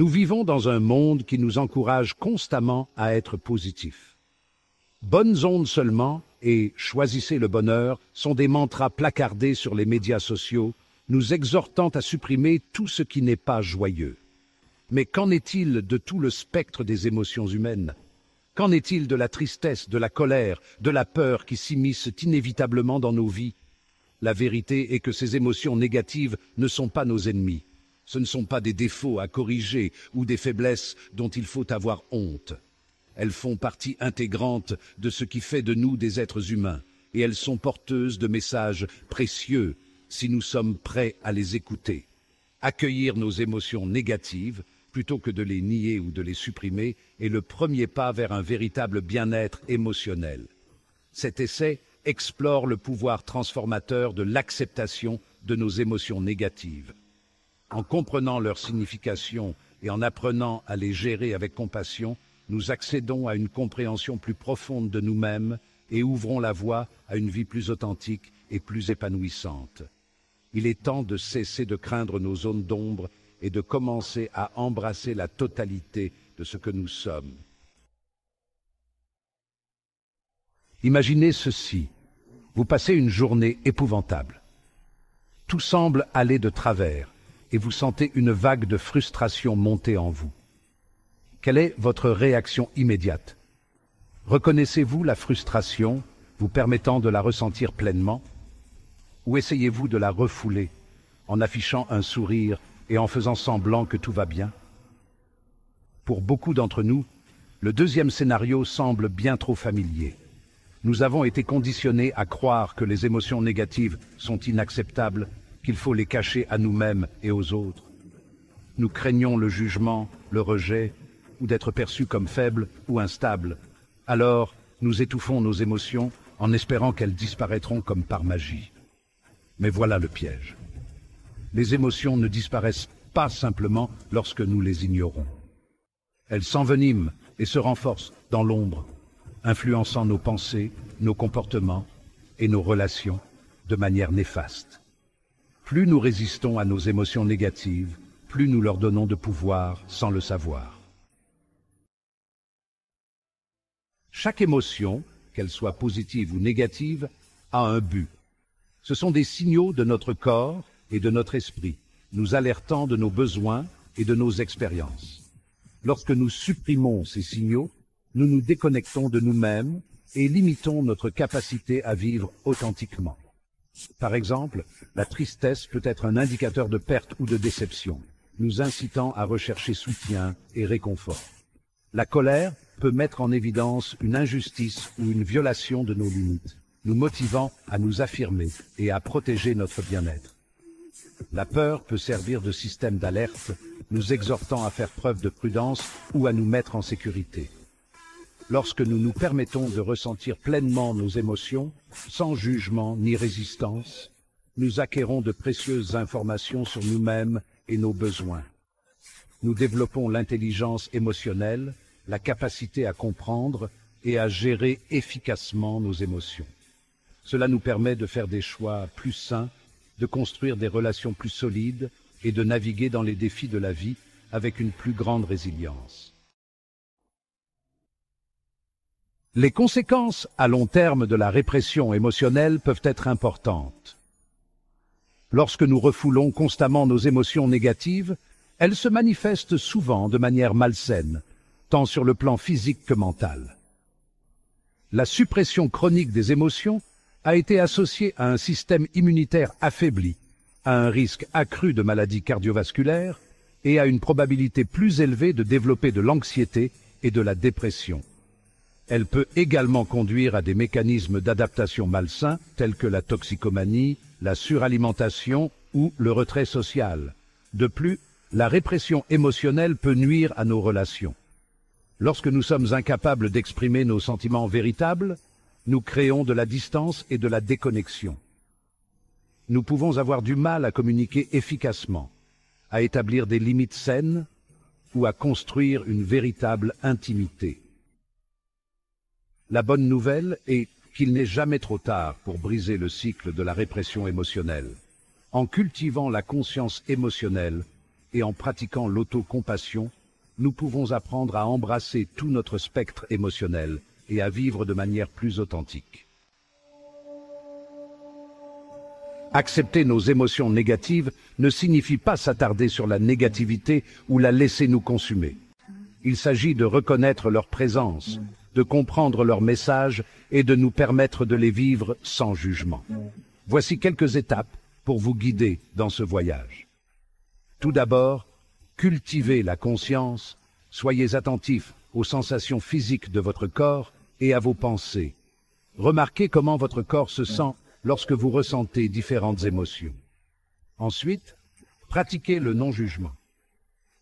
Nous vivons dans un monde qui nous encourage constamment à être positifs. Bonnes ondes seulement et choisissez le bonheur sont des mantras placardés sur les médias sociaux, nous exhortant à supprimer tout ce qui n'est pas joyeux. Mais qu'en est-il de tout le spectre des émotions humaines? Qu'en est-il de la tristesse, de la colère, de la peur qui s'immiscent inévitablement dans nos vies? La vérité est que ces émotions négatives ne sont pas nos ennemis. Ce ne sont pas des défauts à corriger ou des faiblesses dont il faut avoir honte. Elles font partie intégrante de ce qui fait de nous des êtres humains, et elles sont porteuses de messages précieux si nous sommes prêts à les écouter. Accueillir nos émotions négatives, plutôt que de les nier ou de les supprimer, est le premier pas vers un véritable bien-être émotionnel. Cet essai explore le pouvoir transformateur de l'acceptation de nos émotions négatives. En comprenant leur signification et en apprenant à les gérer avec compassion, nous accédons à une compréhension plus profonde de nous-mêmes et ouvrons la voie à une vie plus authentique et plus épanouissante. Il est temps de cesser de craindre nos zones d'ombre et de commencer à embrasser la totalité de ce que nous sommes. Imaginez ceci. Vous passez une journée épouvantable. Tout semble aller de travers et vous sentez une vague de frustration monter en vous. Quelle est votre réaction immédiate? Reconnaissez-vous la frustration vous permettant de la ressentir pleinement? Ou essayez-vous de la refouler en affichant un sourire et en faisant semblant que tout va bien? Pour beaucoup d'entre nous, le deuxième scénario semble bien trop familier. Nous avons été conditionnés à croire que les émotions négatives sont inacceptables, qu'il faut les cacher à nous-mêmes et aux autres. Nous craignons le jugement, le rejet, ou d'être perçus comme faibles ou instables. Alors, nous étouffons nos émotions en espérant qu'elles disparaîtront comme par magie. Mais voilà le piège. Les émotions ne disparaissent pas simplement lorsque nous les ignorons. Elles s'enveniment et se renforcent dans l'ombre, influençant nos pensées, nos comportements et nos relations de manière néfaste. Plus nous résistons à nos émotions négatives, plus nous leur donnons de pouvoir sans le savoir. Chaque émotion, qu'elle soit positive ou négative, a un but. Ce sont des signaux de notre corps et de notre esprit, nous alertant de nos besoins et de nos expériences. Lorsque nous supprimons ces signaux, nous nous déconnectons de nous-mêmes et limitons notre capacité à vivre authentiquement. Par exemple, la tristesse peut être un indicateur de perte ou de déception, nous incitant à rechercher soutien et réconfort. La colère peut mettre en évidence une injustice ou une violation de nos limites, nous motivant à nous affirmer et à protéger notre bien-être. La peur peut servir de système d'alerte, nous exhortant à faire preuve de prudence ou à nous mettre en sécurité. Lorsque nous nous permettons de ressentir pleinement nos émotions, sans jugement ni résistance, nous acquérons de précieuses informations sur nous-mêmes et nos besoins. Nous développons l'intelligence émotionnelle, la capacité à comprendre et à gérer efficacement nos émotions. Cela nous permet de faire des choix plus sains, de construire des relations plus solides et de naviguer dans les défis de la vie avec une plus grande résilience. Les conséquences à long terme de la répression émotionnelle peuvent être importantes. Lorsque nous refoulons constamment nos émotions négatives, elles se manifestent souvent de manière malsaine, tant sur le plan physique que mental. La suppression chronique des émotions a été associée à un système immunitaire affaibli, à un risque accru de maladies cardiovasculaires et à une probabilité plus élevée de développer de l'anxiété et de la dépression. Elle peut également conduire à des mécanismes d'adaptation malsains tels que la toxicomanie, la suralimentation ou le retrait social. De plus, la répression émotionnelle peut nuire à nos relations. Lorsque nous sommes incapables d'exprimer nos sentiments véritables, nous créons de la distance et de la déconnexion. Nous pouvons avoir du mal à communiquer efficacement, à établir des limites saines ou à construire une véritable intimité. La bonne nouvelle est qu'il n'est jamais trop tard pour briser le cycle de la répression émotionnelle. En cultivant la conscience émotionnelle, et en pratiquant l'autocompassion, nous pouvons apprendre à embrasser tout notre spectre émotionnel et à vivre de manière plus authentique. Accepter nos émotions négatives ne signifie pas s'attarder sur la négativité ou la laisser nous consumer. Il s'agit de reconnaître leur présence, de comprendre leur message et de nous permettre de les vivre sans jugement. Voici quelques étapes pour vous guider dans ce voyage. Tout d'abord, cultivez la conscience, soyez attentifs aux sensations physiques de votre corps et à vos pensées. Remarquez comment votre corps se sent lorsque vous ressentez différentes émotions. Ensuite, pratiquez le non-jugement.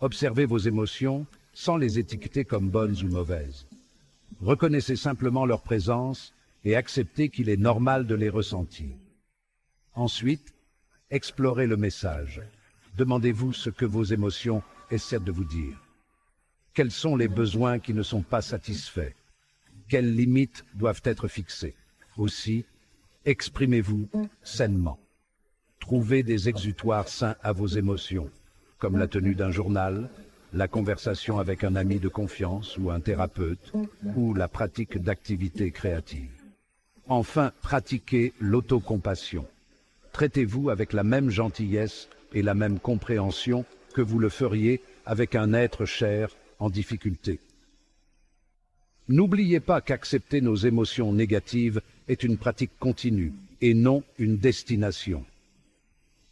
Observez vos émotions sans les étiqueter comme bonnes ou mauvaises. Reconnaissez simplement leur présence et acceptez qu'il est normal de les ressentir. Ensuite, explorez le message. Demandez-vous ce que vos émotions essaient de vous dire. Quels sont les besoins qui ne sont pas satisfaits? Quelles limites doivent être fixées? Aussi, exprimez-vous sainement. Trouvez des exutoires sains à vos émotions, comme la tenue d'un journal, la conversation avec un ami de confiance ou un thérapeute, ou la pratique d'activités créatives. Enfin, pratiquez l'autocompassion. Traitez-vous avec la même gentillesse et la même compréhension que vous le feriez avec un être cher en difficulté. N'oubliez pas qu'accepter nos émotions négatives est une pratique continue et non une destination.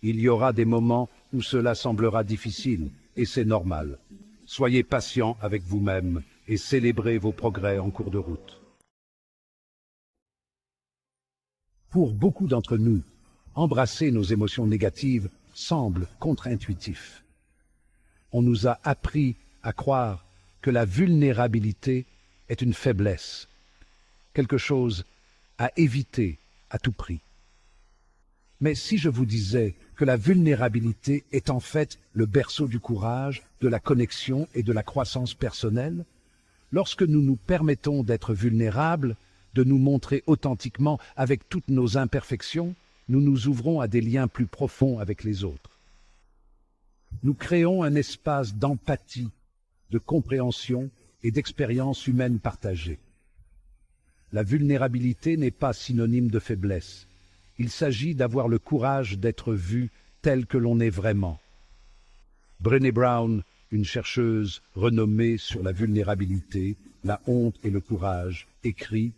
Il y aura des moments où cela semblera difficile et c'est normal. Soyez patient avec vous-même et célébrez vos progrès en cours de route. Pour beaucoup d'entre nous, embrasser nos émotions négatives semble contre-intuitif. On nous a appris à croire que la vulnérabilité est une faiblesse, quelque chose à éviter à tout prix. Mais si je vous disais que la vulnérabilité est en fait le berceau du courage, de la connexion et de la croissance personnelle, lorsque nous nous permettons d'être vulnérables, de nous montrer authentiquement avec toutes nos imperfections, nous nous ouvrons à des liens plus profonds avec les autres. Nous créons un espace d'empathie, de compréhension et d'expérience humaine partagée. La vulnérabilité n'est pas synonyme de faiblesse. Il s'agit d'avoir le courage d'être vu tel que l'on est vraiment. Brené Brown, une chercheuse renommée sur la vulnérabilité, la honte et le courage, écrit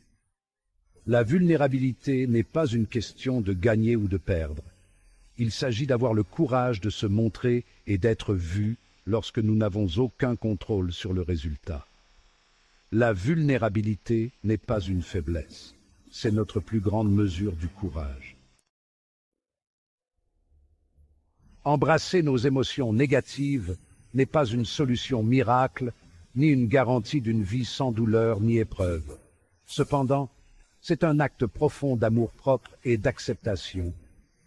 « La vulnérabilité n'est pas une question de gagner ou de perdre. Il s'agit d'avoir le courage de se montrer et d'être vu lorsque nous n'avons aucun contrôle sur le résultat. La vulnérabilité n'est pas une faiblesse. C'est notre plus grande mesure du courage. » Embrasser nos émotions négatives n'est pas une solution miracle, ni une garantie d'une vie sans douleur ni épreuve. Cependant, c'est un acte profond d'amour-propre et d'acceptation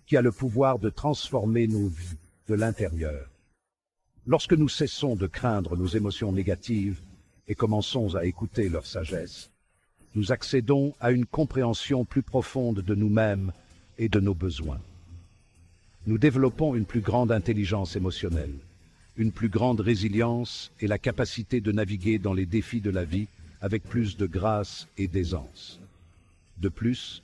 qui a le pouvoir de transformer nos vies de l'intérieur. Lorsque nous cessons de craindre nos émotions négatives et commençons à écouter leur sagesse, nous accédons à une compréhension plus profonde de nous-mêmes et de nos besoins. Nous développons une plus grande intelligence émotionnelle, une plus grande résilience et la capacité de naviguer dans les défis de la vie avec plus de grâce et d'aisance. De plus,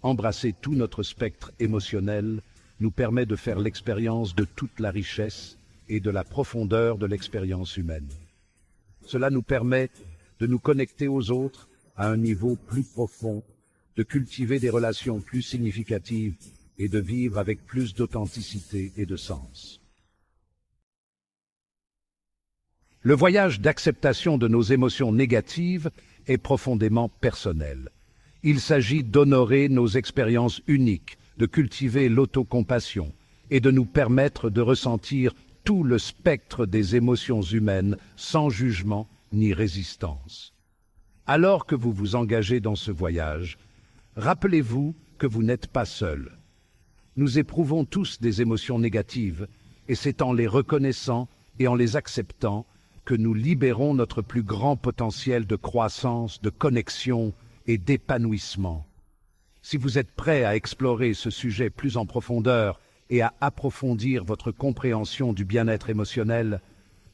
embrasser tout notre spectre émotionnel nous permet de faire l'expérience de toute la richesse et de la profondeur de l'expérience humaine. Cela nous permet de nous connecter aux autres à un niveau plus profond, de cultiver des relations plus significatives et de vivre avec plus d'authenticité et de sens. Le voyage d'acceptation de nos émotions négatives est profondément personnel. Il s'agit d'honorer nos expériences uniques, de cultiver l'autocompassion et de nous permettre de ressentir tout le spectre des émotions humaines sans jugement ni résistance. Alors que vous vous engagez dans ce voyage, rappelez-vous que vous n'êtes pas seul. Nous éprouvons tous des émotions négatives et c'est en les reconnaissant et en les acceptant que nous libérons notre plus grand potentiel de croissance, de connexion et d'épanouissement. Si vous êtes prêt à explorer ce sujet plus en profondeur et à approfondir votre compréhension du bien-être émotionnel,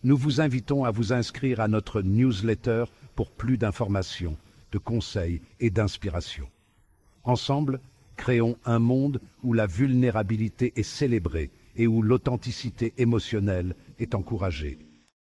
nous vous invitons à vous inscrire à notre newsletter pour plus d'informations, de conseils et d'inspiration. Ensemble, créons un monde où la vulnérabilité est célébrée et où l'authenticité émotionnelle est encouragée.